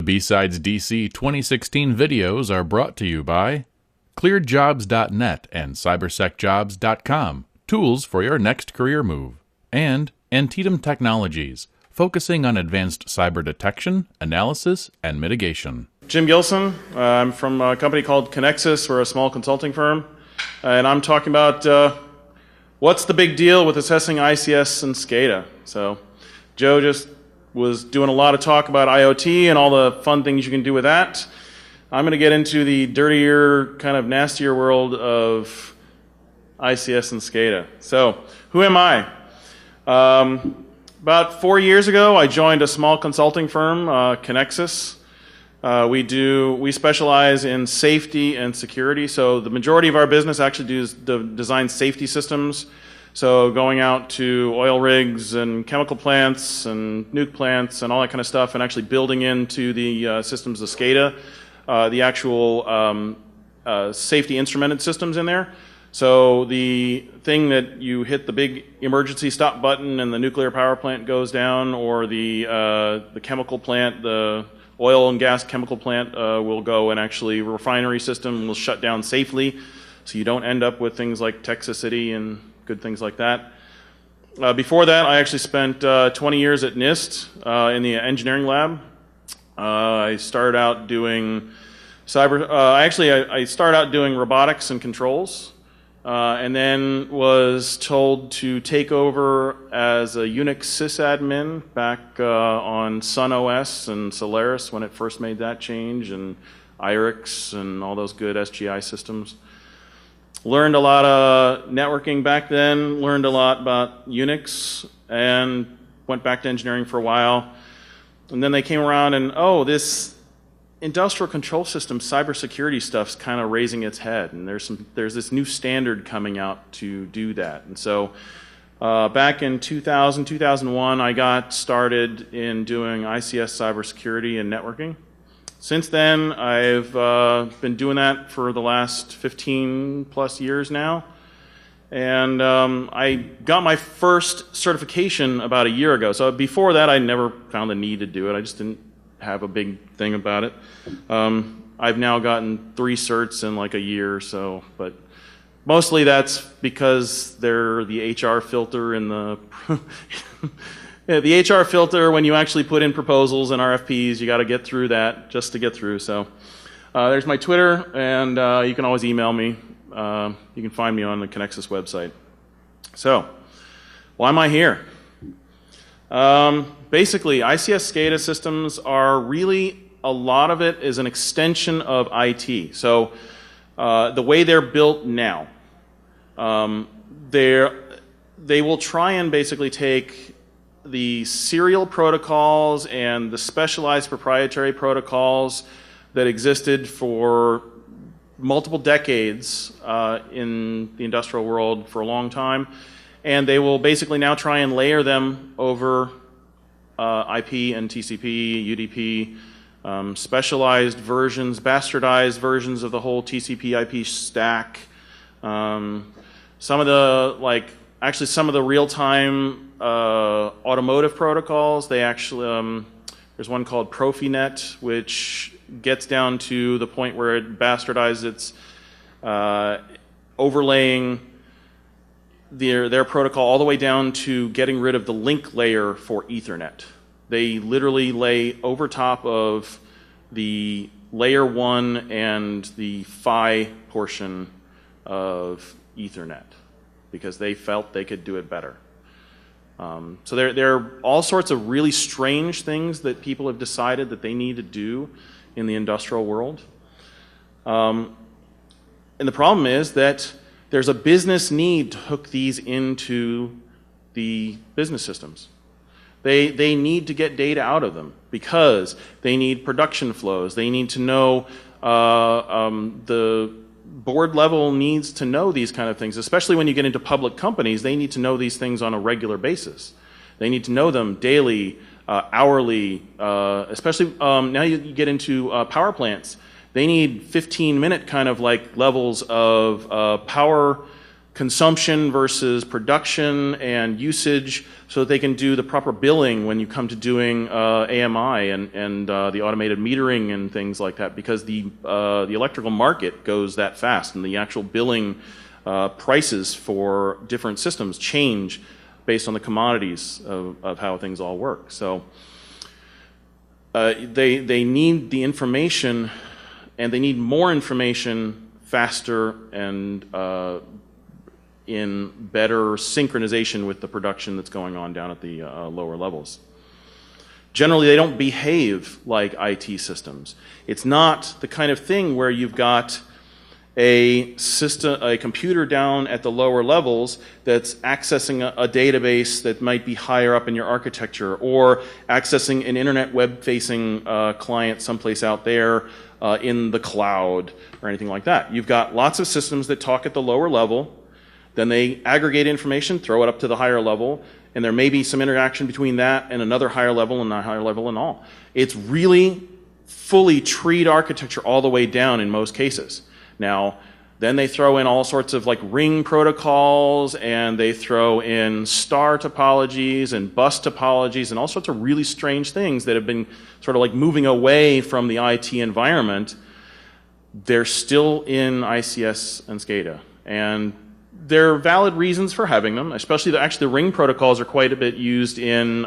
BSides DC 2016 videos are brought to you by clearedjobs.net and cybersecjobs.com, tools for your next career move, and Antietam Technologies, focusing on advanced cyber detection, analysis, and mitigation. Jim Gilson. I'm from a company called Connexus. We're a small consulting firm. And I'm talking about what's the big deal with assessing ICS and SCADA. So Joe just was doing a lot of talk about IoT and all the fun things you can do with that. I'm going to get into the dirtier, kind of nastier world of ICS and SCADA. So who am I? About 4 years ago, I joined a small consulting firm, Connexus. We specialize in safety and security. So the majority of our business actually design safety systems. So going out to oil rigs and chemical plants and nuke plants and all that kind of stuff, and actually building into the systems of SCADA, the actual safety instrumented systems in there. So the thing that you hit the big emergency stop button and the nuclear power plant goes down, or the chemical plant, the oil and gas chemical plant will go, and actually refinery system will shut down safely, so you don't end up with things like Texas City and good things like that. Before that, I actually spent 20 years at NIST in the engineering lab. I started out doing I started out doing robotics and controls, and then was told to take over as a Unix sysadmin back on Sun OS and Solaris when it first made that change, and IRIX and all those good SGI systems. Learned a lot of networking back then, learned a lot about Unix, and went back to engineering for a while. And then they came around and, oh, this industrial control system cybersecurity stuff's kind of raising its head, and there's this new standard coming out to do that. And so back in 2000, 2001, I got started in doing ICS cybersecurity and networking. Since then, I've been doing that for the last 15 plus years now. And I got my first certification about a year ago. So before that, I never found the need to do it. I just didn't have a big thing about it. I've now gotten 3 certs in like a year or so, but mostly that's because they're the HR filter in the the HR filter. When you actually put in proposals and RFPs, you got to get through that just to get through. So there's my Twitter, and you can always email me. You can find me on the Connexus website. So why am I here? Basically, ICS SCADA systems are really, a lot of it is an extension of IT. So the way they're built now, they will try and basically take the serial protocols and the specialized proprietary protocols that existed for multiple decades in the industrial world for a long time, and they will basically now try and layer them over IP and TCP, UDP, specialized versions, bastardized versions of the whole TCP IP stack. Some of the real-time automotive protocols, they actually, there's one called Profinet, which gets down to the point where it bastardizes its overlaying their protocol all the way down to getting rid of the link layer for Ethernet. They literally lay over top of the layer 1 and the PHY portion of Ethernet because they felt they could do it better. So there are all sorts of really strange things that people have decided that they need to do in the industrial world. And the problem is that there's a business need to hook these into the business systems. They need to get data out of them because they need production flows. They need to know, the board level needs to know these kind of things, especially when you get into public companies. They need to know these things on a regular basis. They need to know them daily, hourly, especially now you get into power plants. They need 15-minute kind of like levels of power consumption versus production and usage, so that they can do the proper billing when you come to doing AMI and the automated metering and things like that, because the electrical market goes that fast, and the actual billing prices for different systems change based on the commodities of how things all work. So they need the information, and they need more information faster and in better synchronization with the production that's going on down at the lower levels. Generally, they don't behave like IT systems. It's not the kind of thing where you've got a computer down at the lower levels that's accessing a database that might be higher up in your architecture, or accessing an internet web-facing client someplace out there in the cloud or anything like that. You've got lots of systems that talk at the lower level, then they aggregate information, throw it up to the higher level, and there may be some interaction between that and another higher level and a higher level and all. It's really fully treed architecture all the way down in most cases. Now, then they throw in all sorts of like ring protocols, and they throw in star topologies and bus topologies and all sorts of really strange things that have been sort of like moving away from the IT environment. They're still in ICS and SCADA, and there are valid reasons for having them, especially actually the ring protocols are quite a bit used in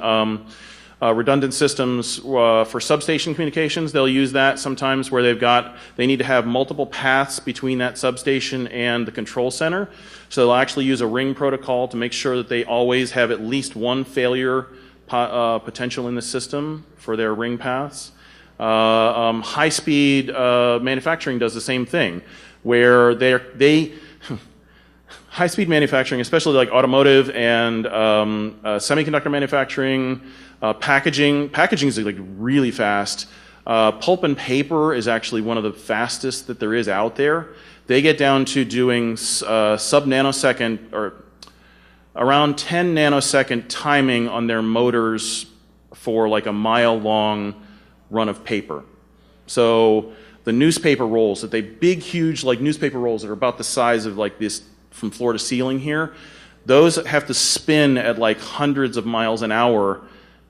redundant systems for substation communications. They'll use that sometimes where they need to have multiple paths between that substation and the control center. So they'll actually use a ring protocol to make sure that they always have at least one failure potential in the system for their ring paths. High-speed manufacturing does the same thing, where high-speed manufacturing, especially like automotive and semiconductor manufacturing, packaging is like really fast. Pulp and paper is actually one of the fastest that there is out there. They get down to doing sub-nanosecond or around 10 nanosecond timing on their motors for like a mile-long run of paper. So the newspaper rolls, big, huge like newspaper rolls that are about the size of like this from floor to ceiling here, those have to spin at like hundreds of miles an hour,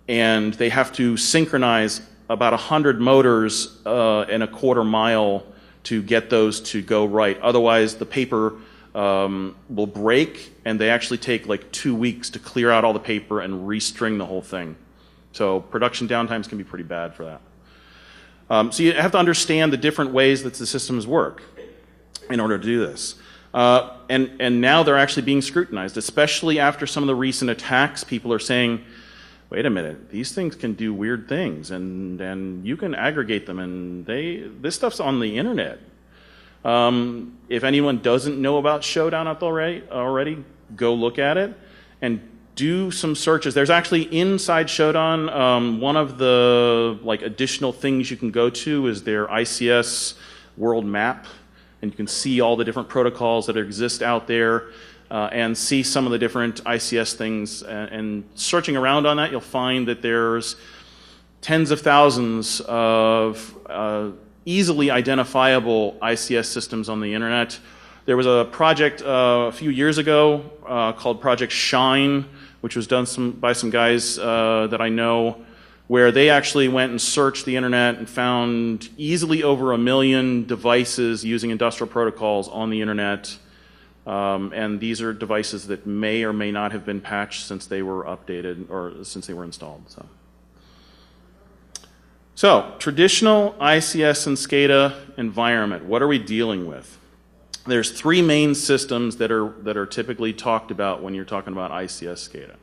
and they have to synchronize about 100 motors in a quarter mile to get those to go right. Otherwise, the paper will break, and they actually take like 2 weeks to clear out all the paper and restring the whole thing. So production downtimes can be pretty bad for that. So you have to understand the different ways that the systems work in order to do this. And now they're actually being scrutinized, especially after some of the recent attacks. People are saying, wait a minute, these things can do weird things, and you can aggregate them, and this stuff's on the internet. If anyone doesn't know about Showdown already, go look at it and do some searches. There's actually inside Showdown, one of the like additional things you can go to is their ICS world map. And you can see all the different protocols that exist out there and see some of the different ICS things. And searching around on that, you'll find that there's tens of thousands of easily identifiable ICS systems on the internet. There was a project a few years ago called Project Shine, which was done by some guys that I know, where they actually went and searched the internet and found easily over 1 million devices using industrial protocols on the internet. And these are devices that may or may not have been patched since they were updated or since they were installed. So traditional ICS and SCADA environment, what are we dealing with? There's 3 main systems that are typically talked about when you're talking about ICS SCADA.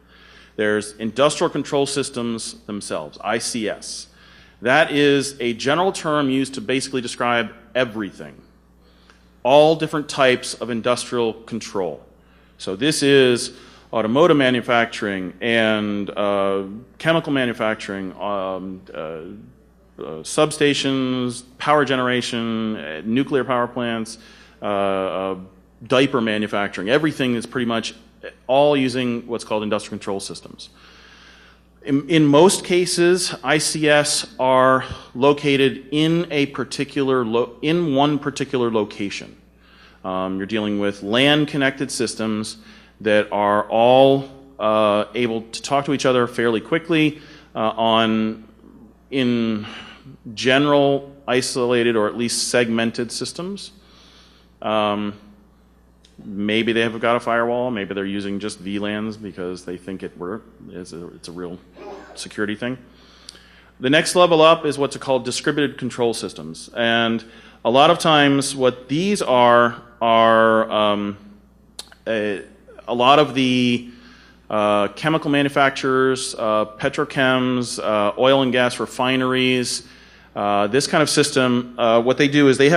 There's industrial control systems themselves, ICS. That is a general term used to basically describe everything, all different types of industrial control. So this is automotive manufacturing and chemical manufacturing, substations, power generation, nuclear power plants, diaper manufacturing. Everything is pretty much all using what's called industrial control systems. In most cases, ICS are located in one particular location. You're dealing with LAN-connected systems that are all able to talk to each other fairly quickly in general isolated or at least segmented systems. Maybe they have got a firewall. Maybe they're using just VLANs because they think it's a real security thing. The next level up is what's called distributed control systems. And a lot of times what these are a lot of the chemical manufacturers, petrochems, oil and gas refineries, this kind of system, what they do is they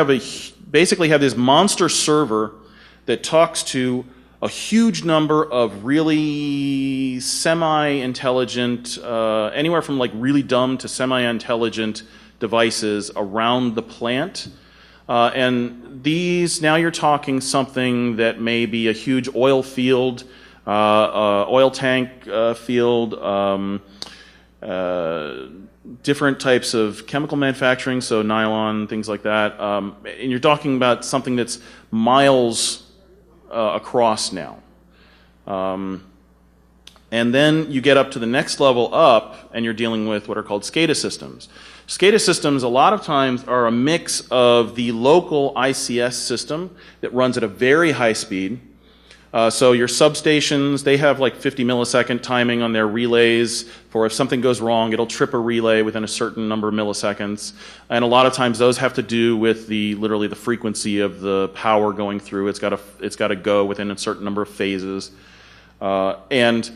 basically have this monster server that talks to a huge number of really semi-intelligent, anywhere from like really dumb to semi-intelligent devices around the plant. And these, now you're talking something that may be a huge oil field, oil tank field, different types of chemical manufacturing, so nylon, things like that. And you're talking about something that's miles across now. And then you get up to the next level up, and you're dealing with what are called SCADA systems. SCADA systems, a lot of times, are a mix of the local ICS system that runs at a very high speed. So your substations, they have like 50 millisecond timing on their relays for if something goes wrong, it'll trip a relay within a certain number of milliseconds. And a lot of times those have to do with literally the frequency of the power going through. It's got to go within a certain number of phases. And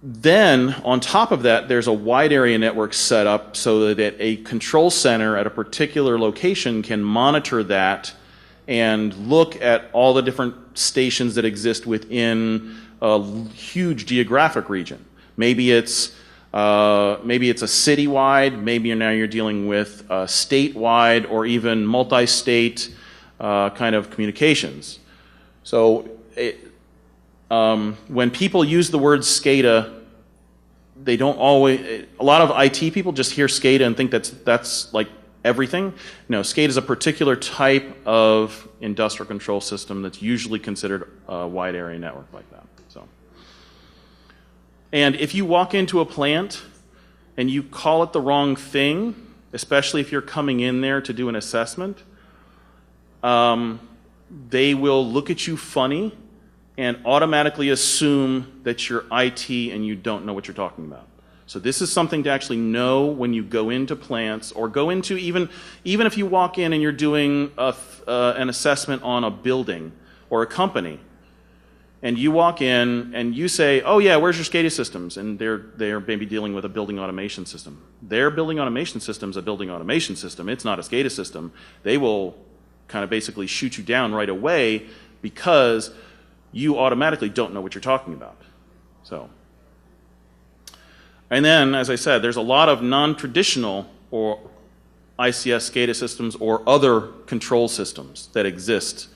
then on top of that, there's a wide area network set up so that a control center at a particular location can monitor that and look at all the different stations that exist within a huge geographic region. Maybe it's a citywide. Maybe now you're dealing with statewide or even multi-state kind of communications. So when people use the word SCADA, they don't always. A lot of IT people just hear SCADA and think that's like everything. No, SCADA is a particular type of industrial control system that's usually considered a wide area network like that. So, and if you walk into a plant and you call it the wrong thing, especially if you're coming in there to do an assessment, they will look at you funny and automatically assume that you're IT and you don't know what you're talking about. So this is something to actually know when you go into plants, or go into even if you walk in and you're doing an assessment on a building or a company, and you walk in and you say, "Oh yeah, where's your SCADA systems?" And they're maybe dealing with a building automation system. Their building automation system is a building automation system. It's not a SCADA system. They will kind of basically shoot you down right away because you automatically don't know what you're talking about. So. And then, as I said, there's a lot of non-traditional or ICS SCADA systems or other control systems that exist.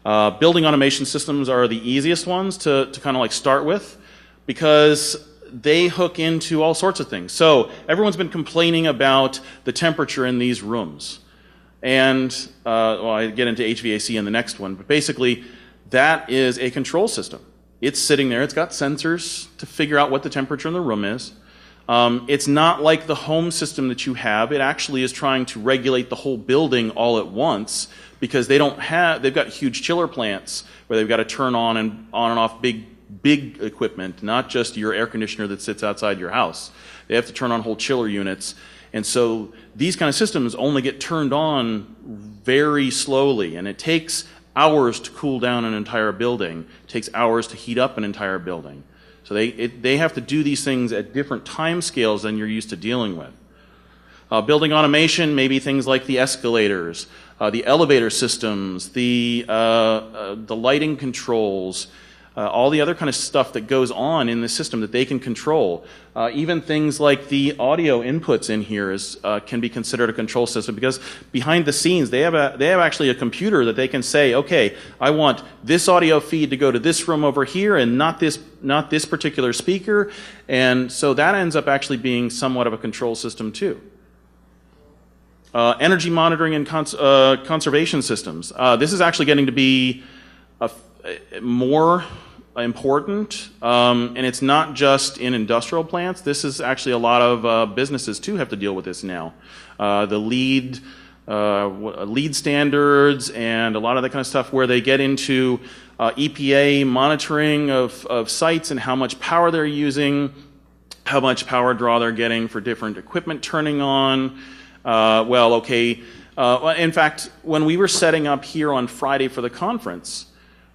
Building automation systems are the easiest ones to kind of like start with because they hook into all sorts of things. So everyone's been complaining about the temperature in these rooms. And well, I get into HVAC in the next one, but basically that is a control system. It's sitting there. It's got sensors to figure out what the temperature in the room is. It's not like the home system that you have. It actually is trying to regulate the whole building all at once because they've got huge chiller plants where they've got to turn on and off big equipment, not just your air conditioner that sits outside your house. They have to turn on whole chiller units. And so these kind of systems only get turned on very slowly, and it takes hours to cool down an entire building. It takes hours to heat up an entire building. So they have to do these things at different time scales than you're used to dealing with. Building automation, maybe things like the escalators, the elevator systems, the lighting controls, all the other kind of stuff that goes on in the system that they can control. Even things like the audio inputs in here can be considered a control system because behind the scenes they have actually a computer that they can say, okay, I want this audio feed to go to this room over here and not this particular speaker, and so that ends up actually being somewhat of a control system too. Energy monitoring and conservation systems. This is actually getting to be more important, and it's not just in industrial plants. This is actually a lot of businesses too have to deal with this now. The lead standards and a lot of that kind of stuff where they get into EPA monitoring of sites and how much power they're using, how much power draw they're getting for different equipment turning on. In fact, when we were setting up here on Friday for the conference,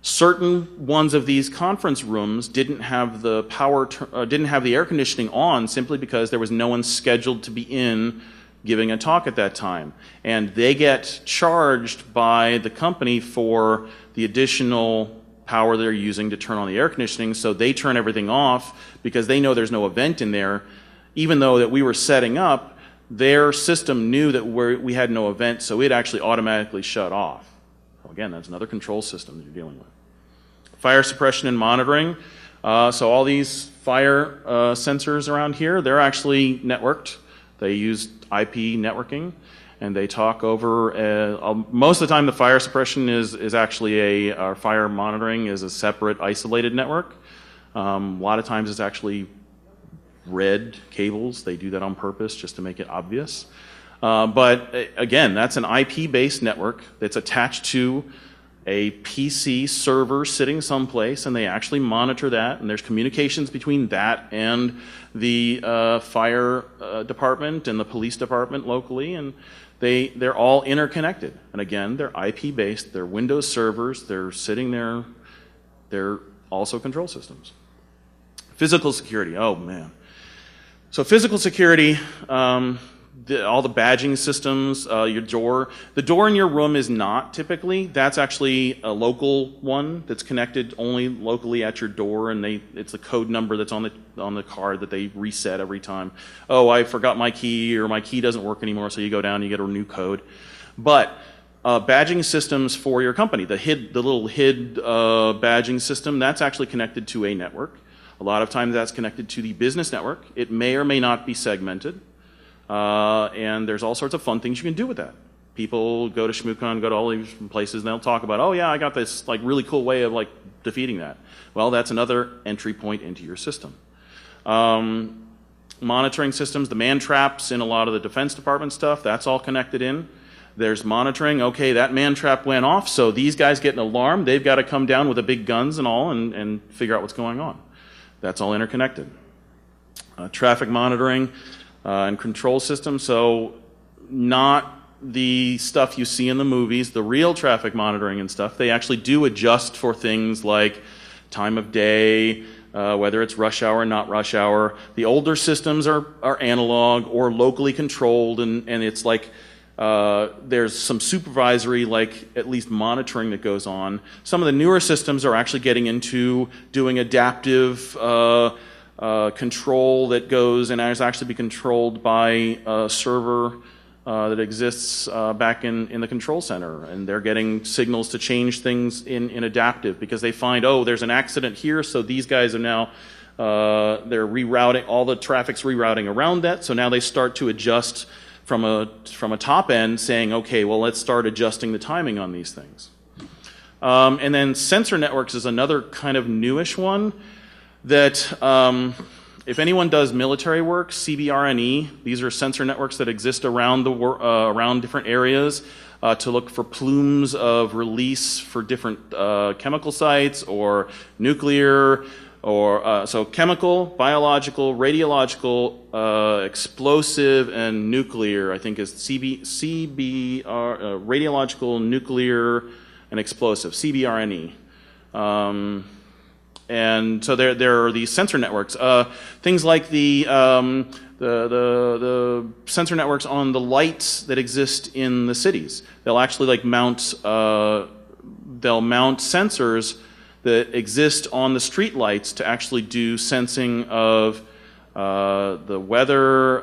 certain ones of these conference rooms didn't have the didn't have the air conditioning on simply because there was no one scheduled to be in giving a talk at that time. And they get charged by the company for the additional power they're using to turn on the air conditioning, so they turn everything off because they know there's no event in there. Even though that we were setting up, their system knew that we had no event, so it actually automatically shut off. Again, that's another control system that you're dealing with. Fire suppression and monitoring. So all these fire sensors around here, they're actually networked. They use IP networking, and they talk over, most of the time the fire suppression is actually our fire monitoring is a separate isolated network. A lot of times it's actually red cables. They do that on purpose just to make it obvious. But again, that's an IP-based network that's attached to a PC server sitting someplace, and they actually monitor that, and there's communications between that and the fire department and the police department locally, and they're all interconnected. And again, they're IP-based, they're Windows servers, they're sitting there, they're also control systems. Physical security, oh man. So physical security, all the badging systems, your door. The door in your room is not typically. That's actually a local one that's connected only locally at your door, and it's a code number that's on the card that they reset every time. Oh, I forgot my key, or my key doesn't work anymore, so you go down and you get a new code. But badging systems for your company, the little HID badging system, that's actually connected to a network. A lot of times that's connected to the business network. It may or may not be segmented. And there's all sorts of fun things you can do with that. People go to ShmooCon, go to all these places, and they'll talk about, oh yeah, I got this like really cool way of like defeating that. Well, that's another entry point into your system. Monitoring systems, the man traps in a lot of the Defense Department stuff, that's all connected in. There's monitoring, okay, that man trap went off, so these guys get an alarm, they've got to come down with the big guns and all and figure out what's going on. That's all interconnected. Traffic monitoring and control systems, so not the stuff you see in the movies, the real traffic monitoring and stuff. They actually do adjust for things like time of day, whether it's rush hour or not rush hour. The older systems are analog or locally controlled, and it's like there's some supervisory, like at least monitoring that goes on. Some of the newer systems are actually getting into doing adaptive control that goes and has actually be controlled by a server that exists back in the control center, and they're getting signals to change things in adaptive because they find, oh, there's an accident here, so these guys are now they're rerouting, all the traffic's rerouting around that, so now they start to adjust from a top end, saying, okay, well, let's start adjusting the timing on these things. And then sensor networks is another kind of newish one that if anyone does military work, CBRNE, these are sensor networks that exist around around different areas to look for plumes of release for different chemical sites or nuclear, or so chemical, biological, radiological, explosive, and nuclear, I think is CBR, radiological, nuclear, and explosive, CBRNE. And so there are these sensor networks. Things like the sensor networks on the lights that exist in the cities. They'll actually like mount sensors that exist on the street lights to actually do sensing of the weather,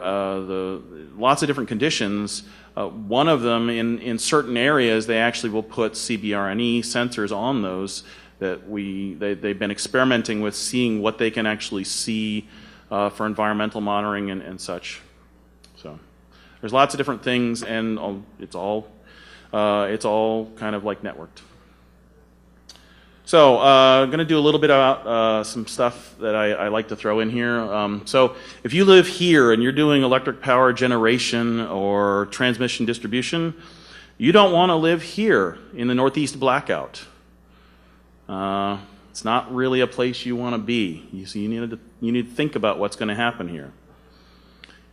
lots of different conditions. One of them, in certain areas, they actually will put CBRNE sensors on those that they've been experimenting with, seeing what they can actually see for environmental monitoring and such. So, There's lots of different things, and it's all kind of like networked. So I'm going to do a little bit about some stuff that I like to throw in here. So if you live here and you're doing electric power generation or transmission distribution, you don't want to live here in the Northeast blackout. It's not really a place you want to be. So you need to think about what's going to happen here.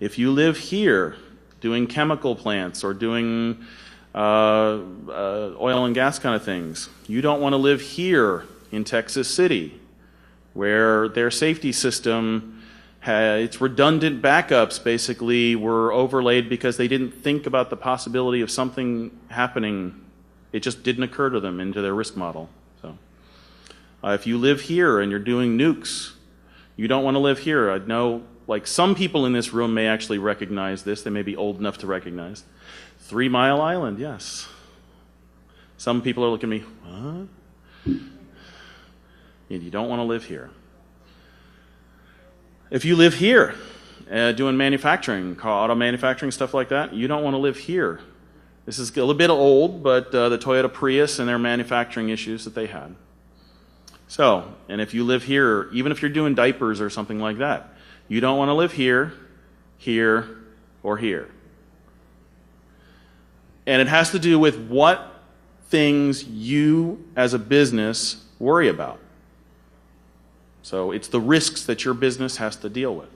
If you live here doing chemical plants or doing oil and gas kind of things, you don't want to live here in Texas City, where their safety system, its redundant backups basically were overlaid because they didn't think about the possibility of something happening. It just didn't occur to them into their risk model. So, if you live here and you're doing nukes, you don't want to live here. I know, like, some people in this room may actually recognize this. They may be old enough to recognize 3 Mile Island, yes. Some people are looking at me, what? And you don't want to live here. If you live here, doing manufacturing, auto manufacturing, stuff like that, you don't want to live here. This is a little bit old, but the Toyota Prius and their manufacturing issues that they had. So, and if you live here, even if you're doing diapers or something like that, you don't want to live here, here, or here. And it has to do with what things you as a business worry about. So it's the risks that your business has to deal with.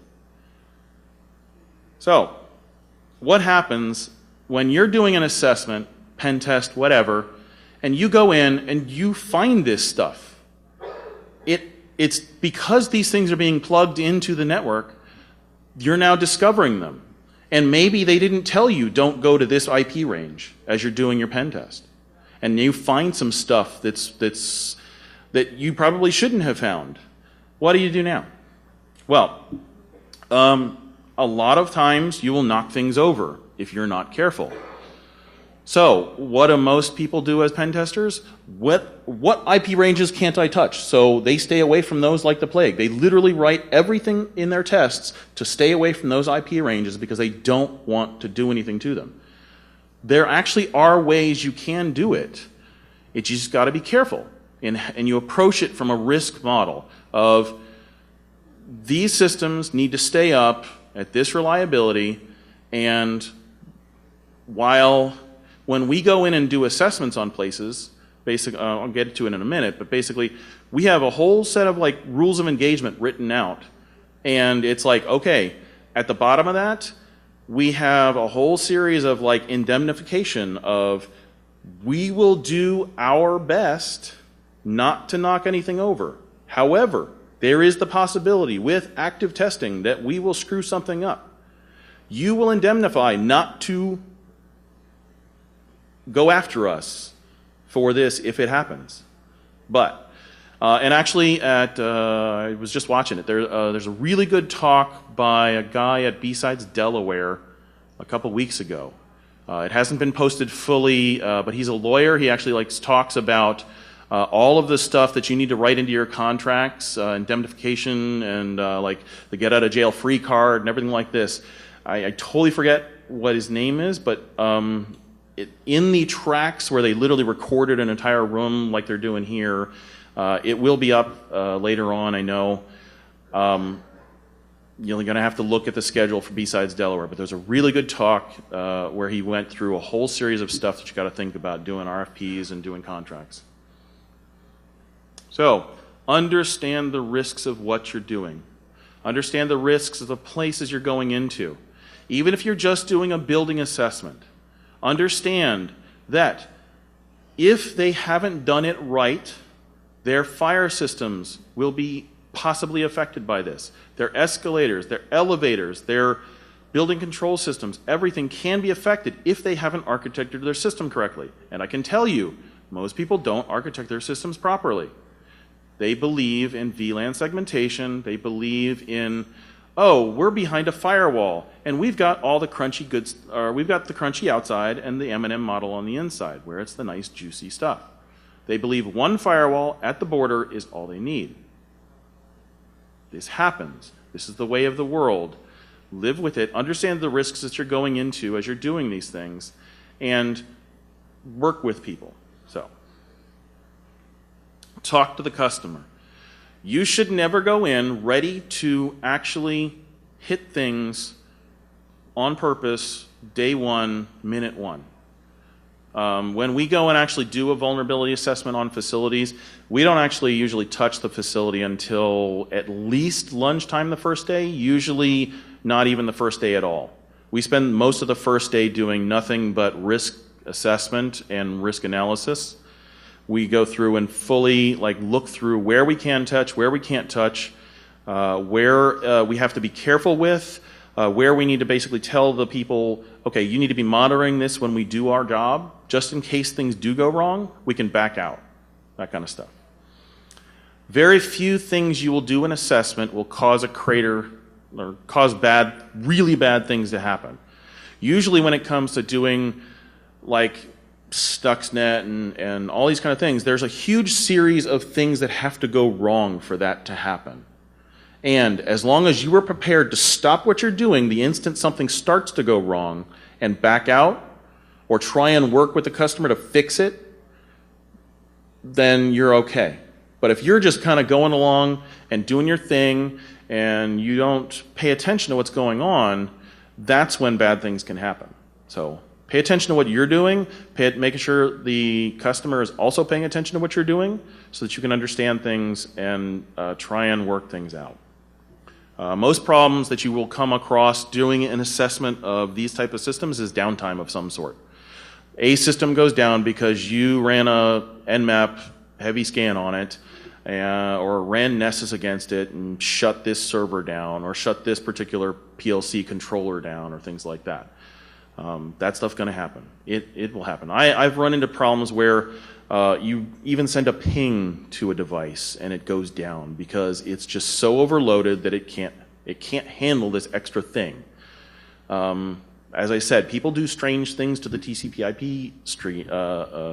So what happens when you're doing an assessment, pen test, whatever, and you go in and you find this stuff? It's because these things are being plugged into the network, you're now discovering them. And maybe they didn't tell you, don't go to this IP range as you're doing your pen test. And you find some stuff that you probably shouldn't have found. What do you do now? Well, a lot of times you will knock things over if you're not careful. So what do most people do as pen testers? What IP ranges can't I touch? So they stay away from those like the plague. They literally write everything in their tests to stay away from those IP ranges because they don't want to do anything to them. There actually are ways you can do it. You just got to be careful. And you approach it from a risk model of these systems need to stay up at this reliability, and when we go in and do assessments on places, I'll get to it in a minute, but basically we have a whole set of like rules of engagement written out. And it's like, okay, at the bottom of that, we have a whole series of like indemnification of we will do our best not to knock anything over. However, there is the possibility with active testing that we will screw something up. You will indemnify not to go after us for this if it happens. But, and actually I was just watching it. There's a really good talk by a guy at BSides, Delaware a couple weeks ago. It hasn't been posted fully, but he's a lawyer. He actually talks about all of the stuff that you need to write into your contracts, indemnification and like the get out of jail free card and everything like this. I totally forget what his name is, but in the tracks where they literally recorded an entire room like they're doing here, it will be up later on, I know. You're going to have to look at the schedule for BSides Delaware, but there's a really good talk where he went through a whole series of stuff that you got to think about doing RFPs and doing contracts. So, understand the risks of what you're doing. Understand the risks of the places you're going into. Even if you're just doing a building assessment, understand that if they haven't done it right, their fire systems will be possibly affected by this. Their escalators, their elevators, their building control systems, everything can be affected if they haven't architected their system correctly. And I can tell you, most people don't architect their systems properly. They believe in VLAN segmentation. They believe in, oh, we're behind a firewall, and we've got all the crunchy goods, or we've got the crunchy outside and the M&M model on the inside, where it's the nice, juicy stuff. They believe one firewall at the border is all they need. This happens. This is the way of the world. live with it, understand the risks that you're going into as you're doing these things, and work with people. So, talk to the customer. You should never go in ready to actually hit things on purpose, day one, minute one. When we go and actually do a vulnerability assessment on facilities, we don't actually usually touch the facility until at least lunchtime the first day, usually not even the first day at all. We spend most of the first day doing nothing but risk assessment and risk analysis. We go through and fully look through where we can touch, where we can't touch, where we have to be careful with, where we need to basically tell the people, okay, you need to be monitoring this when we do our job, just in case things do go wrong, we can back out, that kind of stuff. Very few things you will do in assessment will cause a crater or cause really bad things to happen. Usually when it comes to doing Stuxnet and all these kind of things, there's a huge series of things that have to go wrong for that to happen. And as long as you are prepared to stop what you're doing the instant something starts to go wrong and back out or try and work with the customer to fix it, then you're okay. But if you're just kind of going along and doing your thing and you don't pay attention to what's going on, that's when bad things can happen. So pay attention to what you're doing, making sure the customer is also paying attention to what you're doing so that you can understand things and try and work things out. Most problems that you will come across doing an assessment of these type of systems is downtime of some sort. A system goes down because you ran a Nmap heavy scan on it or ran Nessus against it and shut this server down or shut this particular PLC controller down or things like that. That stuff's going to happen. It will happen. I've run into problems where you even send a ping to a device and it goes down because it's just so overloaded that it can't handle this extra thing. As I said, people do strange things to the TCP/IP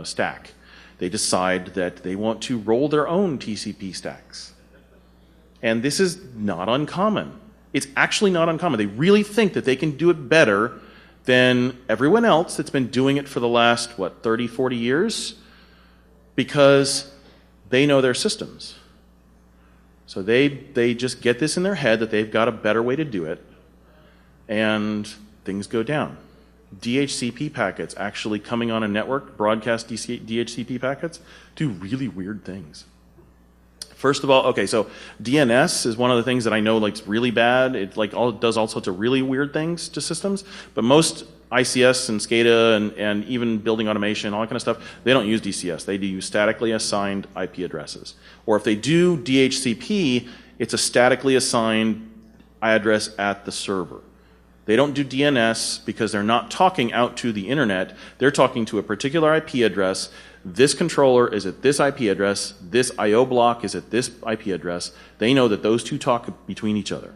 stack. They decide that they want to roll their own TCP stacks. And this is not uncommon. It's actually not uncommon. They really think that they can do it better than everyone else that's been doing it for the last, 30, 40 years? Because they know their systems. So they just get this in their head that they've got a better way to do it, and things go down. DHCP packets actually coming on a network, broadcast DHCP packets, do really weird things. First of all, okay, so DNS is one of the things that I know really bad. It does all sorts of really weird things to systems, but most ICS and SCADA and even building automation, all that kind of stuff, they don't use DCS. They do use statically assigned IP addresses. Or if they do DHCP, it's a statically assigned address at the server. They don't do DNS because they're not talking out to the internet. They're talking to a particular IP address. This controller is at this IP address. This I/O block is at this IP address. They know that those two talk between each other.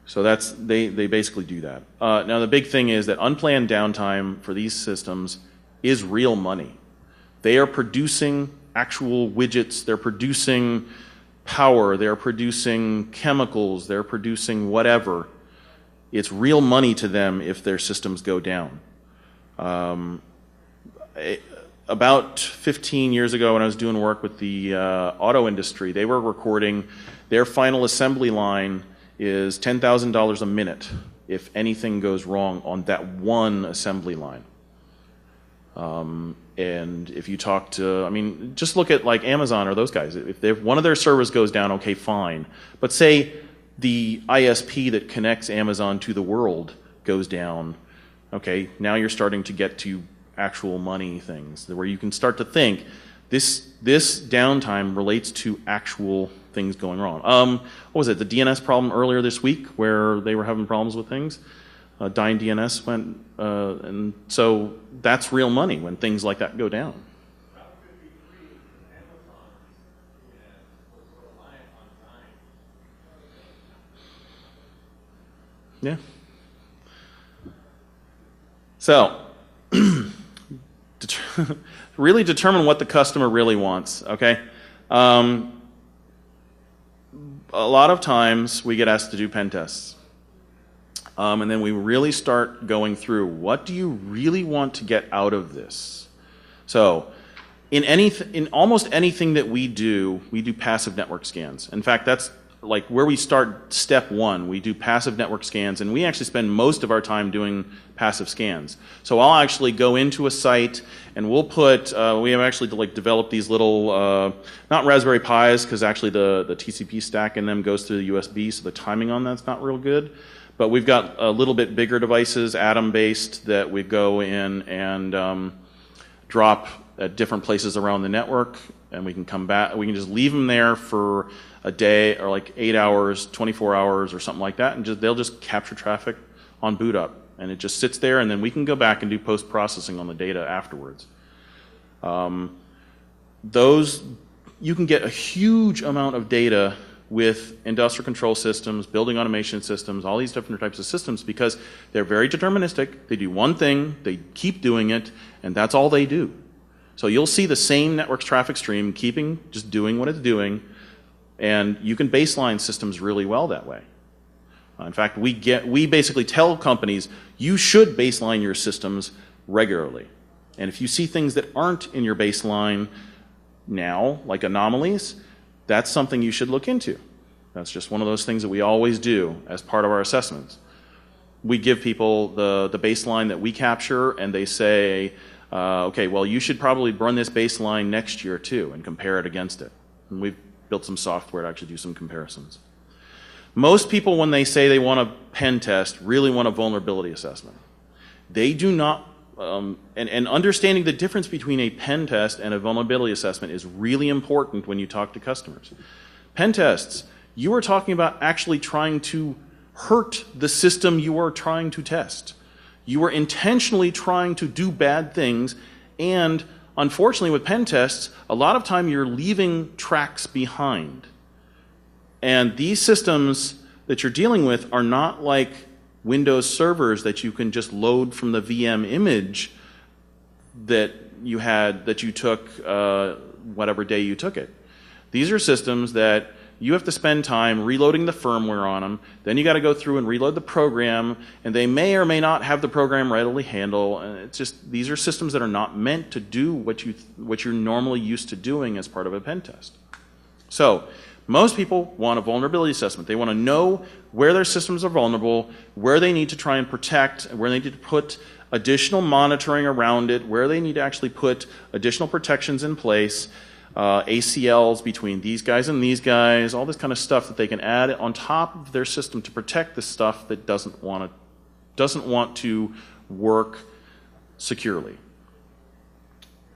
So they basically do that. Now the big thing is that unplanned downtime for these systems is real money. They are producing actual widgets. They're producing power. They're producing chemicals. They're producing whatever. It's real money to them if their systems go down. About 15 years ago when I was doing work with the auto industry, they were recording their final assembly line is $10,000 a minute if anything goes wrong on that one assembly line. And if you talk to, just look at Amazon or those guys. If one of their servers goes down, okay, fine. But say the ISP that connects Amazon to the world goes down, okay, now you're starting to get to actual money things where you can start to think this downtime relates to actual things going wrong. What was it, the DNS problem earlier this week where they were having problems with things? Dying DNS went, and so that's real money when things like that go down. Yeah. So, really determine what the customer really wants, okay? a lot of times we get asked to do pen tests. And then we really start going through, what do you really want to get out of this? So in almost anything that we do passive network scans. In fact, that's like where we start step one. We do passive network scans, and we actually spend most of our time doing passive scans. So I'll actually go into a site, and we'll put, we have actually developed these little, not Raspberry Pis, because actually the TCP stack in them goes through the USB, so the timing on that's not real good. But we've got a little bit bigger devices, Atom-based, that we go in and drop at different places around the network, and we can come back. We can just leave them there for a day, or like 8 hours, 24 hours, or something like that, and they'll just capture traffic on boot up, and it just sits there, and then we can go back and do post-processing on the data afterwards. You can get a huge amount of data with industrial control systems, building automation systems, all these different types of systems, because they're very deterministic. They do one thing, they keep doing it, and that's all they do. So you'll see the same network traffic stream just doing what it's doing, and you can baseline systems really well that way. In fact, we basically tell companies, you should baseline your systems regularly. And if you see things that aren't in your baseline now, like anomalies, that's something you should look into. That's just one of those things that we always do as part of our assessments. We give people the baseline that we capture, and they say, okay, well, you should probably run this baseline next year too and compare it against it. And we've built some software to actually do some comparisons. Most people, when they say they want a pen test, really want a vulnerability assessment. They do not, and understanding the difference between a pen test and a vulnerability assessment is really important when you talk to customers. Pen tests, you are talking about actually trying to hurt the system you are trying to test. You are intentionally trying to do bad things, and unfortunately with pen tests, a lot of time you're leaving tracks behind. And these systems that you're dealing with are not like Windows servers that you can just load from the VM image that you took whatever day you took it. These are systems that you have to spend time reloading the firmware on them, then you got to go through and reload the program, and they may or may not have the program readily handle. And it's just, these are systems that are not meant to do what you're normally used to doing as part of a pen test. So most people want a vulnerability assessment. They want to know where their systems are vulnerable, where they need to try and protect, where they need to put additional monitoring around it, where they need to actually put additional protections in place, ACLs between these guys and these guys, all this kind of stuff that they can add on top of their system to protect the stuff that doesn't want to work securely.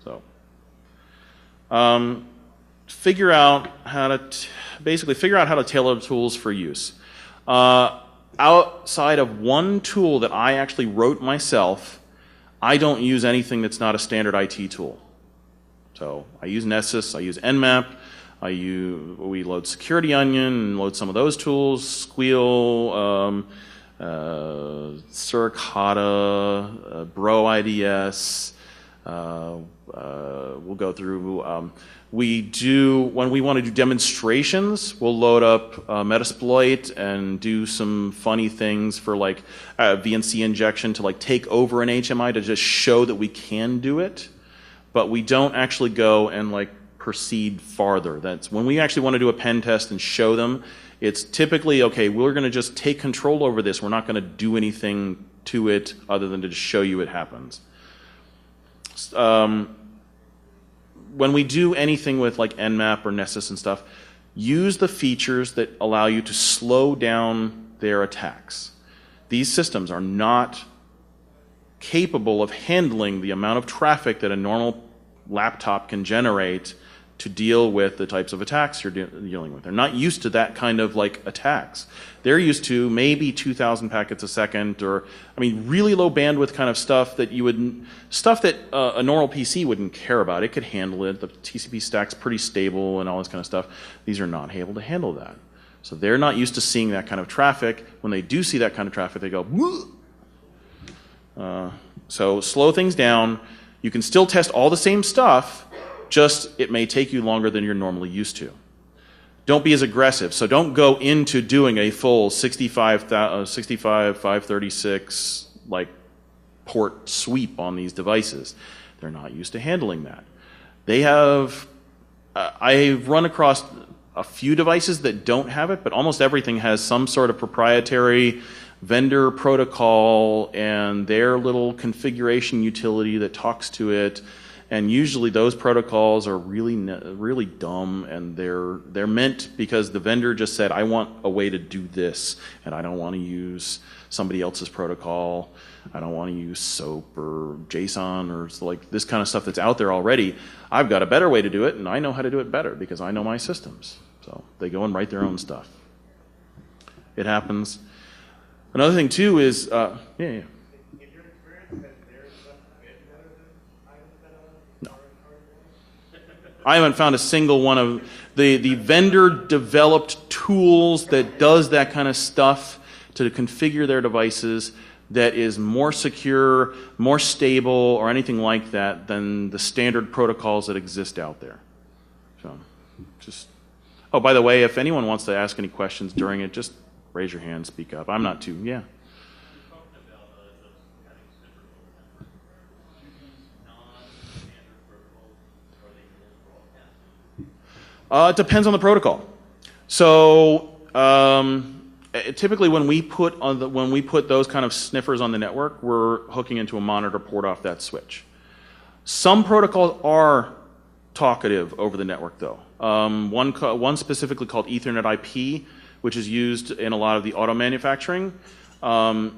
So figure out how to tailor the tools for use. Outside of one tool that I actually wrote myself, I don't use anything that's not a standard IT tool. So I use Nessus, I use Nmap, we load Security Onion and load some of those tools, Squeal, Suricata, Bro IDS. We'll go through. When we want to do demonstrations, we'll load up Metasploit and do some funny things for like VNC injection to like take over an HMI to just show that we can do it. But we don't actually go and like proceed farther. That's when we actually want to do a pen test and show them. It's typically, okay, we're going to just take control over this. We're not going to do anything to it other than to just show you it happens. When we do anything with like Nmap or Nessus and stuff, use the features that allow you to slow down their attacks. These systems are not capable of handling the amount of traffic that a normal laptop can generate to deal with the types of attacks you're dealing with. They're not used to that kind of like attacks. They're used to maybe 2,000 packets a second, or I mean really low bandwidth kind of stuff that a normal PC wouldn't care about. It could handle it. The TCP stack's pretty stable and all this kind of stuff. These are not able to handle that. So they're not used to seeing that kind of traffic. When they do see that kind of traffic, they go, whoa. So slow things down. You can still test all the same stuff, just it may take you longer than you're normally used to. don't be as aggressive. So don't go into doing a full 536 like port sweep on these devices. They're not used to handling that. They have, I've run across a few devices that don't have it, but almost everything has some sort of proprietary vendor protocol and their little configuration utility that talks to it. And usually those protocols are really dumb, and they're meant because the vendor just said, I want a way to do this, and I don't want to use somebody else's protocol. I don't want to use SOAP or JSON or like this kind of stuff that's out there already. I've got a better way to do it, and I know how to do it better because I know my systems. So they go and write their own stuff. It happens. Another thing too is, yeah. I haven't found a single one of the vendor-developed tools that does that kind of stuff to configure their devices that is more secure, more stable, or anything like that than the standard protocols that exist out there. So, just, oh, by the way, if anyone wants to ask any questions during it, just raise your hand, speak up. I'm not too, yeah. It depends on the protocol. So typically, when we put those kind of sniffers on the network, we're hooking into a monitor port off that switch. Some protocols are talkative over the network, though. One specifically called Ethernet IP, which is used in a lot of the auto manufacturing. Yes,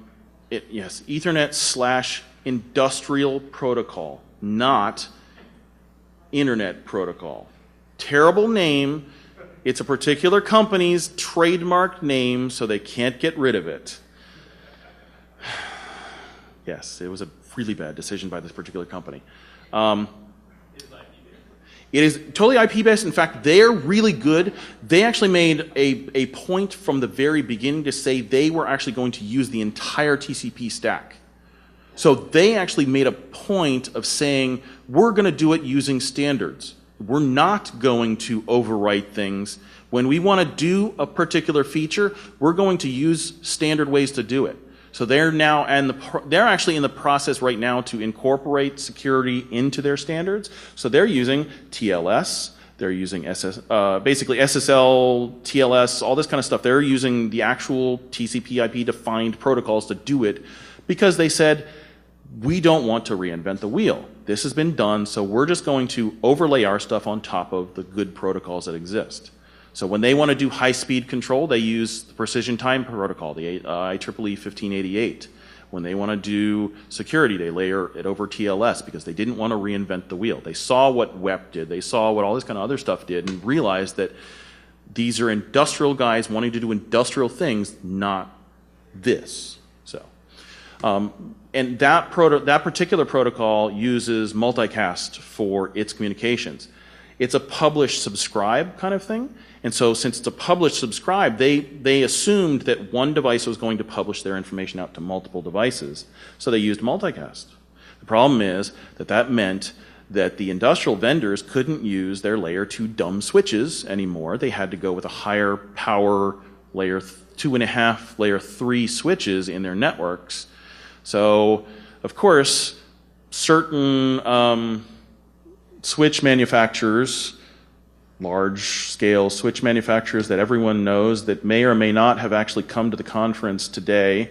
Ethernet/industrial protocol, not Internet protocol. Terrible name. It's a particular company's trademarked name, so they can't get rid of it. Yes, it was a really bad decision by this particular company. It is totally IP-based. In fact, they're really good. They actually made a point from the very beginning to say they were actually going to use the entire TCP stack. So they actually made a point of saying, we're going to do it using standards. We're not going to overwrite things. When we want to do a particular feature, we're going to use standard ways to do it. So they're now, and they're actually in the process right now to incorporate security into their standards. So they're using TLS, they're using basically SSL, TLS, all this kind of stuff. They're using the actual TCP IP defined protocols to do it because they said, we don't want to reinvent the wheel. This has been done, so we're just going to overlay our stuff on top of the good protocols that exist. So when they want to do high-speed control, they use the precision time protocol, the IEEE 1588. When they want to do security, they layer it over TLS because they didn't want to reinvent the wheel. They saw what WEP did. They saw what all this kind of other stuff did and realized that these are industrial guys wanting to do industrial things, not this. So, and that particular protocol uses multicast for its communications. It's a publish-subscribe kind of thing. And so since it's a publish-subscribe, they assumed that one device was going to publish their information out to multiple devices. So they used multicast. The problem is that meant that the industrial vendors couldn't use their layer 2 dumb switches anymore. They had to go with a higher power layer 2.5, layer 3 switches in their networks. So, of course, certain switch manufacturers, large-scale switch manufacturers that everyone knows that may or may not have actually come to the conference today,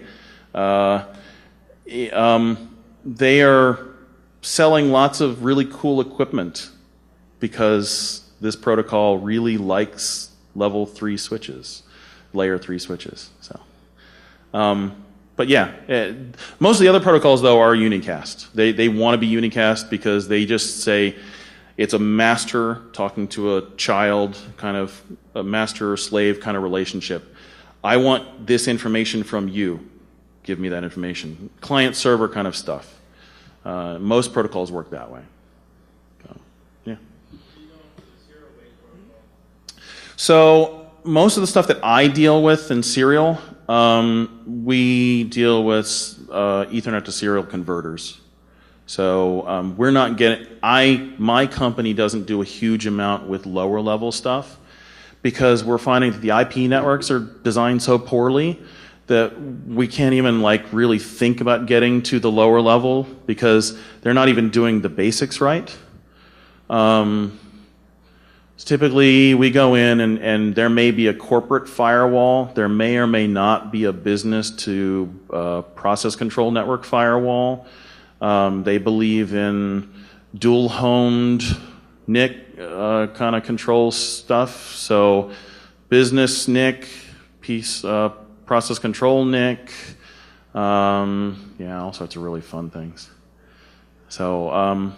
they are selling lots of really cool equipment because this protocol really likes level 3 switches, layer 3 switches. So. But yeah, most of the other protocols, though, are unicast. They want to be unicast because they just say it's a master talking to a child, kind of a master-slave kind of relationship. I want this information from you. Give me that information. Client-server kind of stuff. Most protocols work that way. So, yeah. So most of the stuff that I deal with in serial, we deal with Ethernet to serial converters. So we're not getting, my company doesn't do a huge amount with lower level stuff, because we're finding that the IP networks are designed so poorly that we can't even like really think about getting to the lower level because they're not even doing the basics right. Typically, we go in and there may be a corporate firewall. There may or may not be a business to process control network firewall. They believe in dual-homed NIC kind of control stuff. So business NIC, process control NIC, yeah, all sorts of really fun things. So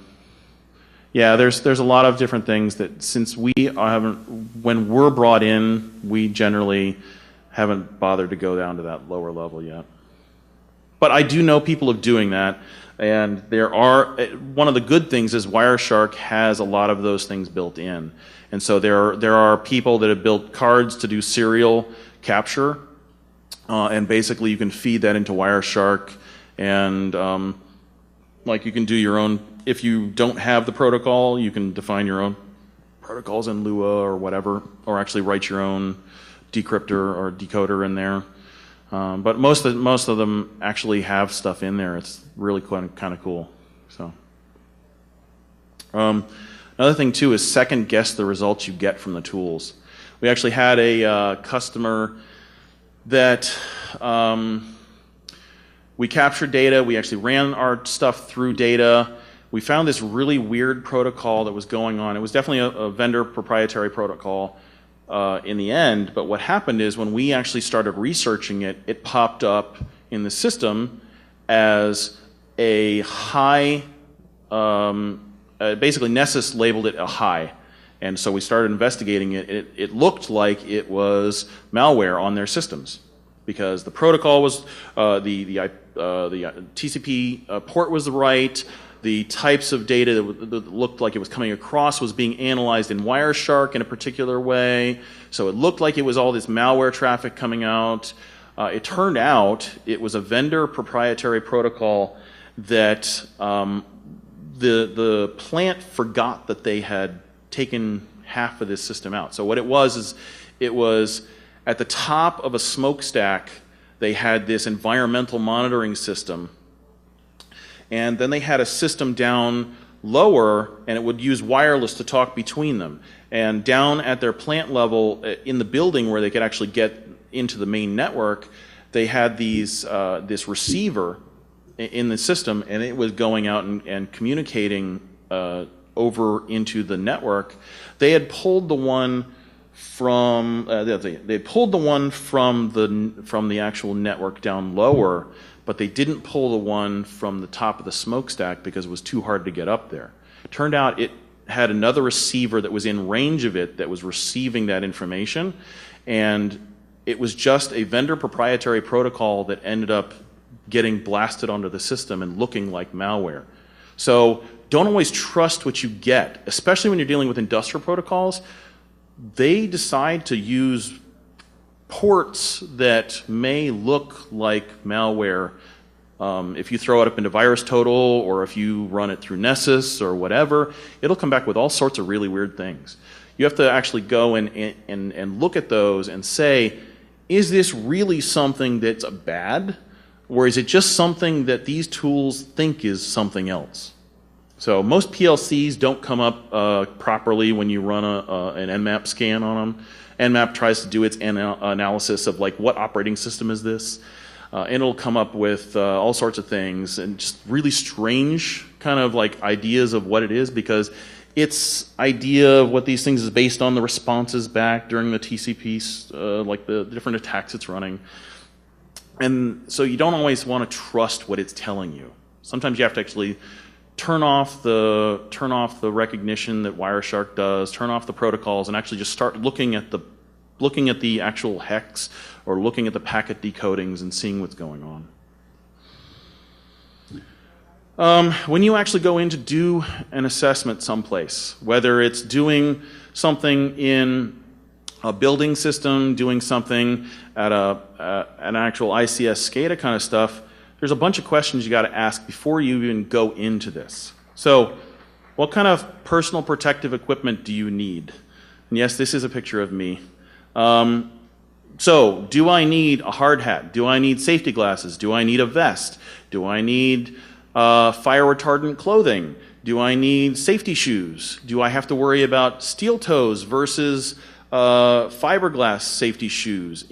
yeah, there's a lot of different things that since we haven't, when we're brought in, we generally haven't bothered to go down to that lower level yet. But I do know people of doing that, and there are, one of the good things is Wireshark has a lot of those things built in. And so there are people that have built cards to do serial capture, and basically you can feed that into Wireshark, and like you can do your own. If you don't have the protocol, you can define your own protocols in Lua or whatever, or actually write your own decryptor or decoder in there. But most of them actually have stuff in there. It's really kind of cool. So another thing too is second guess the results you get from the tools. We actually had a customer that we captured data. We actually ran our stuff through data. We found this really weird protocol that was going on. It was definitely a vendor proprietary protocol in the end, but what happened is when we actually started researching it, it popped up in the system as a high, basically Nessus labeled it a high. And so we started investigating it. It looked like it was malware on their systems because the protocol was, the TCP port was right. The types of data that looked like it was coming across was being analyzed in Wireshark in a particular way. So it looked like it was all this malware traffic coming out. It turned out it was a vendor proprietary protocol that the plant forgot that they had taken half of this system out. So what it was is it was at the top of a smokestack, they had this environmental monitoring system. And then they had a system down lower, and it would use wireless to talk between them. And down at their plant level, in the building where they could actually get into the main network, they had these this receiver in the system, and it was going out and communicating over into the network. They had pulled the one from they pulled the one from the actual network down lower. But they didn't pull the one from the top of the smokestack because it was too hard to get up there. It turned out it had another receiver that was in range of it that was receiving that information, and it was just a vendor proprietary protocol that ended up getting blasted onto the system and looking like malware. So don't always trust what you get, especially when you're dealing with industrial protocols. They decide to use ports that may look like malware. If you throw it up into VirusTotal or if you run it through Nessus or whatever, it'll come back with all sorts of really weird things. You have to actually go and look at those and say, is this really something that's bad? Or is it just something that these tools think is something else? So most PLCs don't come up properly when you run an Nmap scan on them. Nmap tries to do its analysis of like what operating system is this, and it'll come up with all sorts of things and just really strange kind of like ideas of what it is because its idea of what these things is based on the responses back during the TCP, like the different attacks it's running. And so you don't always want to trust what it's telling you. Sometimes you have to actually turn off the recognition that Wireshark does, turn off the protocols, and actually just start looking at the actual hex or looking at the packet decodings and seeing what's going on. When you actually go in to do an assessment someplace, whether it's doing something in a building system, doing something at an actual ICS SCADA kind of stuff, there's a bunch of questions you got to ask before you even go into this. So, what kind of personal protective equipment do you need? And yes, this is a picture of me. So, do I need a hard hat? Do I need safety glasses? Do I need a vest? Do I need fire retardant clothing? Do I need safety shoes? Do I have to worry about steel toes versus fiberglass safety shoes?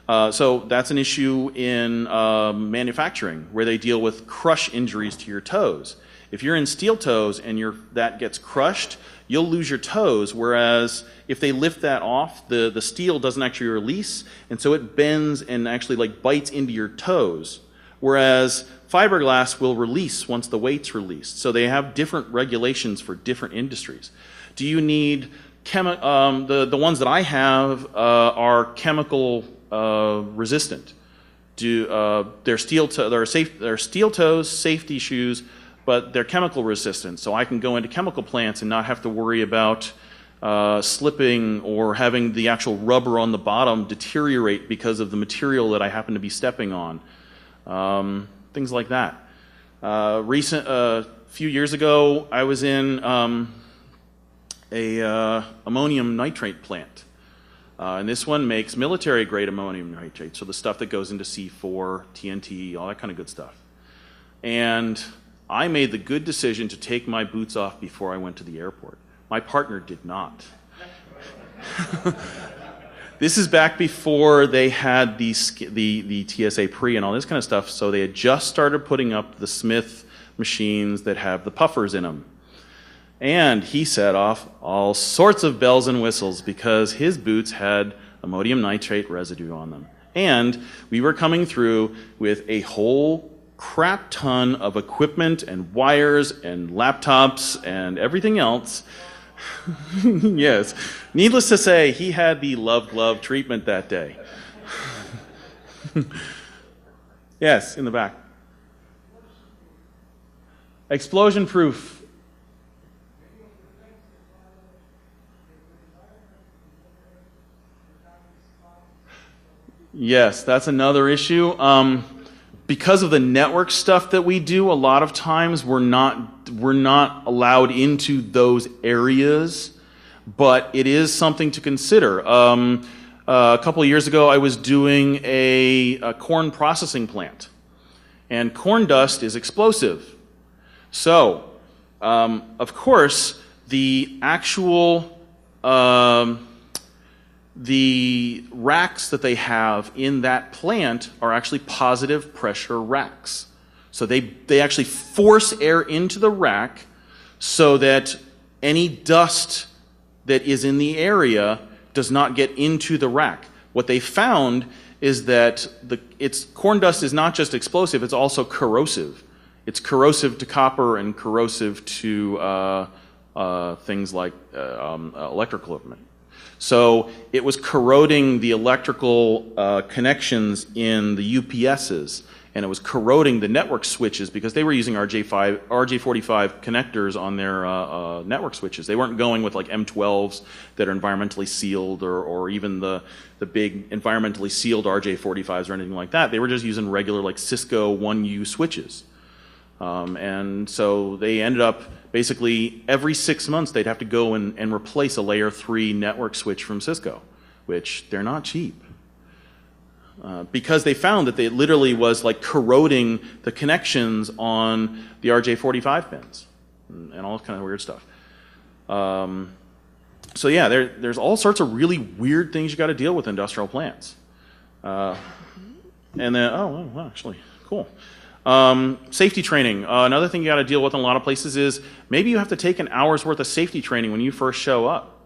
So that's an issue in manufacturing, where they deal with crush injuries to your toes. If you're in steel toes and that gets crushed, you'll lose your toes, whereas if they lift that off, the steel doesn't actually release, and so it bends and actually like bites into your toes, whereas fiberglass will release once the weight's released. So they have different regulations for different industries. Do you need the ones that I have are chemical resistant. They're steel toes, safety shoes, but they're chemical resistant. So I can go into chemical plants and not have to worry about slipping or having the actual rubber on the bottom deteriorate because of the material that I happen to be stepping on. Things like that. A few years ago, I was in a ammonium nitrate plant. And this one makes military-grade ammonium nitrate, so the stuff that goes into C4, TNT, all that kind of good stuff. And I made the good decision to take my boots off before I went to the airport. My partner did not. This is back before they had the TSA pre and all this kind of stuff, so they had just started putting up the Smith machines that have the puffers in them. And he set off all sorts of bells and whistles because his boots had ammonium nitrate residue on them. And we were coming through with a whole crap ton of equipment and wires and laptops and everything else. Yes. Needless to say, he had the love glove treatment that day. Yes, in the back. Explosion proof. Yes, that's another issue. Because of the network stuff that we do, a lot of times we're not allowed into those areas, but it is something to consider. A couple of years ago, I was doing a corn processing plant, and corn dust is explosive. So, of course, the actual the racks that they have in that plant are actually positive pressure racks. So they actually force air into the rack so that any dust that is in the area does not get into the rack. What they found is that corn dust is not just explosive, it's also corrosive. It's corrosive to copper and corrosive to things like electrical equipment. So it was corroding the electrical connections in the UPSs, and it was corroding the network switches because they were using RJ45 connectors on their network switches. They weren't going with like M12s that are environmentally sealed or even the big environmentally sealed RJ45s or anything like that. They were just using regular like Cisco 1U switches. And so they ended up basically every 6 months they'd have to go and replace a layer 3 network switch from Cisco, which they're not cheap. Because they found that it literally was like corroding the connections on the RJ45 pins and all kind of weird stuff. So yeah, there's all sorts of really weird things you got to deal with in industrial plants. And then, actually, cool. Safety training. Another thing you got to deal with in a lot of places is maybe you have to take an hour's worth of safety training when you first show up.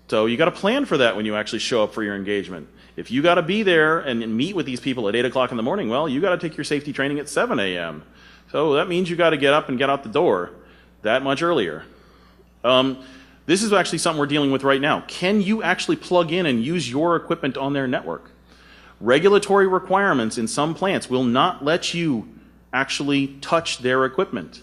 So you got to plan for that when you actually show up for your engagement. If you got to be there and meet with these people at 8 o'clock in the morning, well, you got to take your safety training at 7 a.m. So that means you got to get up and get out the door that much earlier. This is actually something we're dealing with right now. Can you actually plug in and use your equipment on their network? Regulatory requirements in some plants will not let you actually touch their equipment.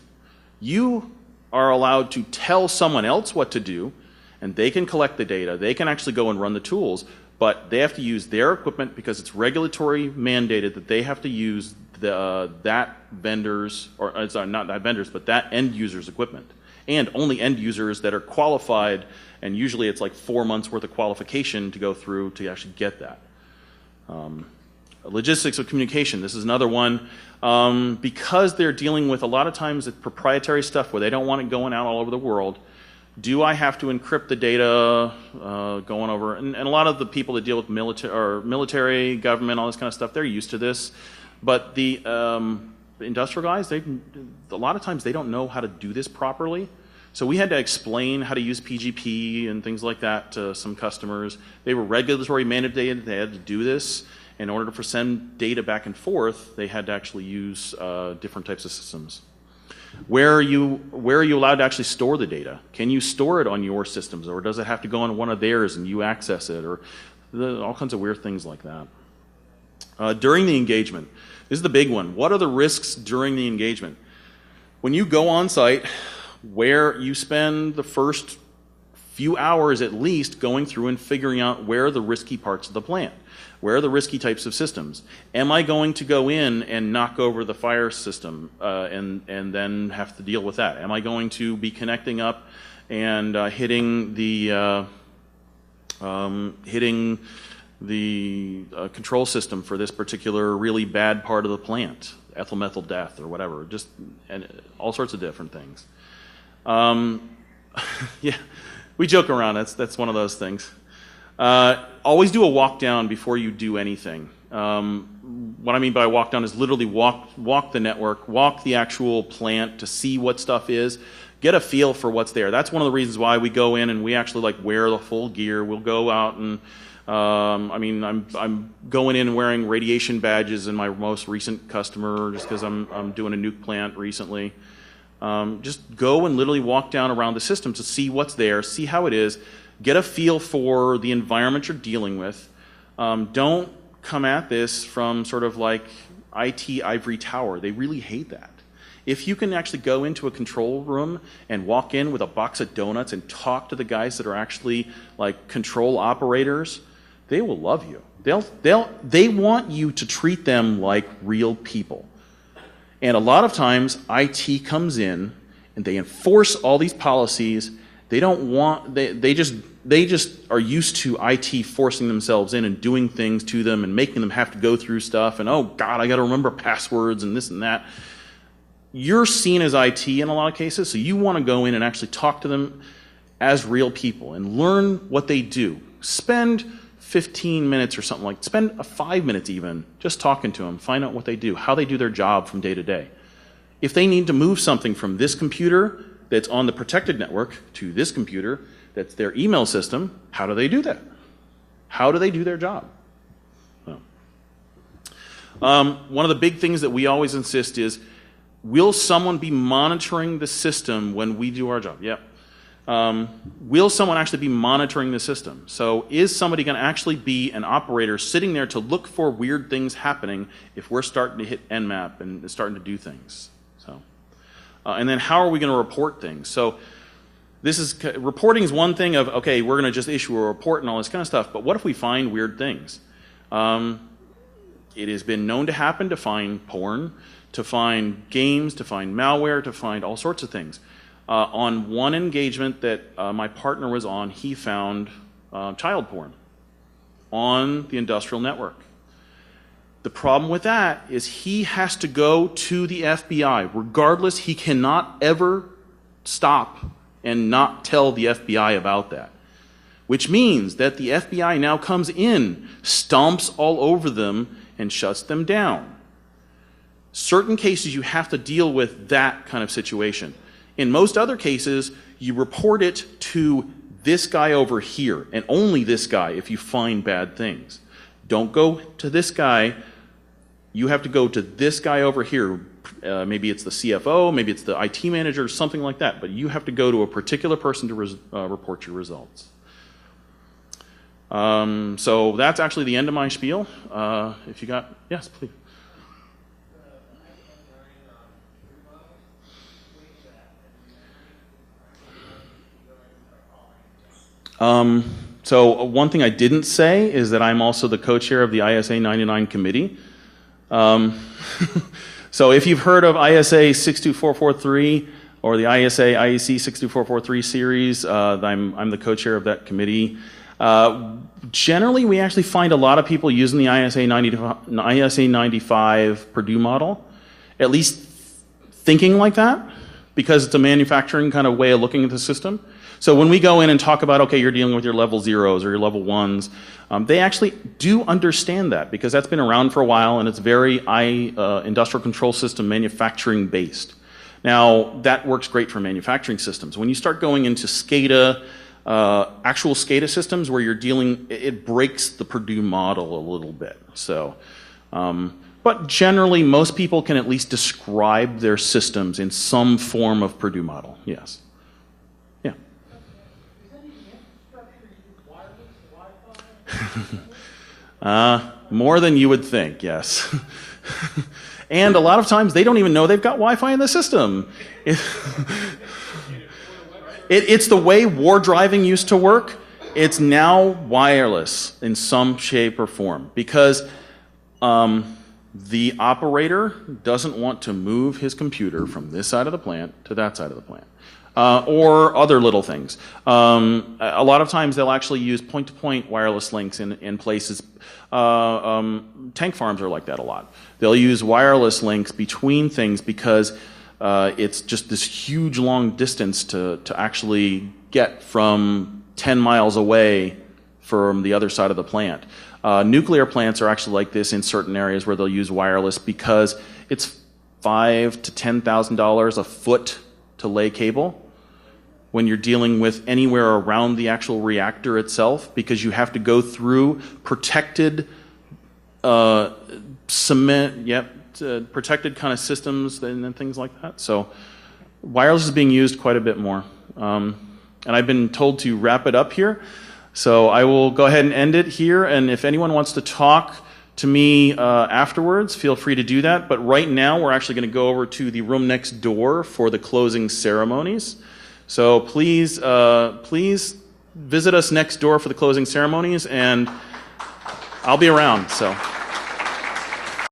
You are allowed to tell someone else what to do, and they can collect the data. They can actually go and run the tools, but they have to use their equipment because it's regulatory mandated that they have to use that vendor's, or sorry, not that vendor's, but that end user's equipment. and only end users that are qualified, and usually it's like 4 months worth of qualification to go through to actually get that. Logistics of communication, this is another one. Because they're dealing with a lot of times it's proprietary stuff where they don't want it going out all over the world, do I have to encrypt the data going over? And a lot of the people that deal with military, government, all this kind of stuff, they're used to this. But the industrial guys, a lot of times they don't know how to do this properly. So we had to explain how to use PGP and things like that to some customers. They were regulatory mandated, they had to do this. In order to send data back and forth, they had to actually use different types of systems. Where are you allowed to actually store the data? Can you store it on your systems, or does it have to go on one of theirs and you access it, or all kinds of weird things like that. During the engagement, this is the big one. What are the risks during the engagement? When you go on site, where you spend the first few hours at least going through and figuring out where are the risky parts of the plant. Where are the risky types of systems? Am I going to go in and knock over the fire system and then have to deal with that? Am I going to be connecting up and hitting the control system for this particular really bad part of the plant, ethyl methyl death or whatever, and all sorts of different things. Yeah, we joke around. That's one of those things. Always do a walk down before you do anything. What I mean by walk down is literally walk the network, walk the actual plant to see what stuff is, get a feel for what's there. That's one of the reasons why we go in and we actually like wear the full gear. We'll go out and I'm going in and wearing radiation badges in my most recent customer just because I'm doing a nuke plant recently. Just go and literally walk down around the system to see what's there, see how it is. Get a feel for the environment you're dealing with. Don't come at this from sort of like IT ivory tower. They really hate that. If you can actually go into a control room and walk in with a box of donuts and talk to the guys that are actually like control operators, they will love you. They want you to treat them like real people. And a lot of times IT comes in and they enforce all these policies. They don't want, they just are used to IT forcing themselves in and doing things to them and making them have to go through stuff and, oh God, I got to remember passwords and this and that. You're seen as IT in a lot of cases, so you want to go in and actually talk to them as real people and learn what they do. Spend 15 minutes or something like, spend 5 minutes even just talking to them, find out what they do, how they do their job from day to day. If they need to move something from this computer that's on the protected network to this computer that's their email system, how do they do that? How do they do their job? One of the big things that we always insist is, will someone be monitoring the system when we do our job? Yep. Will someone actually be monitoring the system? So is somebody going to actually be an operator sitting there to look for weird things happening if we're starting to hit Nmap and starting to do things? So, and then how are we going to report things? So reporting is one thing of, okay, we're going to just issue a report and all this kind of stuff, but what if we find weird things? It has been known to happen to find porn, to find games, to find malware, to find all sorts of things. On one engagement that my partner was on, he found child porn on the industrial network. The problem with that is he has to go to the FBI. Regardless, he cannot ever stop and not tell the FBI about that. Which means that the FBI now comes in, stomps all over them, and shuts them down. Certain cases you have to deal with that kind of situation. In most other cases, you report it to this guy over here, and only this guy if you find bad things. Don't go to this guy. You have to go to this guy over here. Maybe it's the CFO, maybe it's the IT manager, something like that. But you have to go to a particular person to report your results. So that's actually the end of my spiel. If you got, yes, please. So one thing I didn't say is that I'm also the co-chair of the ISA 99 committee. So if you've heard of ISA 62443, or the ISA IEC 62443 series. I'm the co-chair of that committee. Generally, we actually find a lot of people using the ISA 95 Purdue model, at least thinking like that, because it's a manufacturing kind of way of looking at the system. So when we go in and talk about, okay, you're dealing with your level 0s or your level 1s, they actually do understand that, because that's been around for a while and it's very industrial control system manufacturing based. Now, that works great for manufacturing systems. When you start going into SCADA, actual SCADA systems where you're dealing, it breaks the Purdue model a little bit. So, but generally, most people can at least describe their systems in some form of Purdue model. Yes. Yeah. More than you would think, yes. And a lot of times they don't even know they've got Wi-Fi in the system. It's the way war driving used to work. It's now wireless in some shape or form, because the operator doesn't want to move his computer from this side of the plant to that side of the plant. Or other little things. A lot of times they'll actually use point-to-point wireless links in places. Tank farms are like that a lot. They'll use wireless links between things because it's just this huge long distance to actually get from 10 miles away from the other side of the plant. Nuclear plants are actually like this in certain areas where they'll use wireless because it's $5,000 to $10,000 a foot to lay cable when you're dealing with anywhere around the actual reactor itself, because you have to go through protected cement, protected kind of systems and things like that. So wireless is being used quite a bit more. And I've been told to wrap it up here. So I will go ahead and end it here. And if anyone wants to talk to me afterwards, feel free to do that. But right now, we're actually going to go over to the room next door for the closing ceremonies. So please, please visit us next door for the closing ceremonies, and I'll be around. So.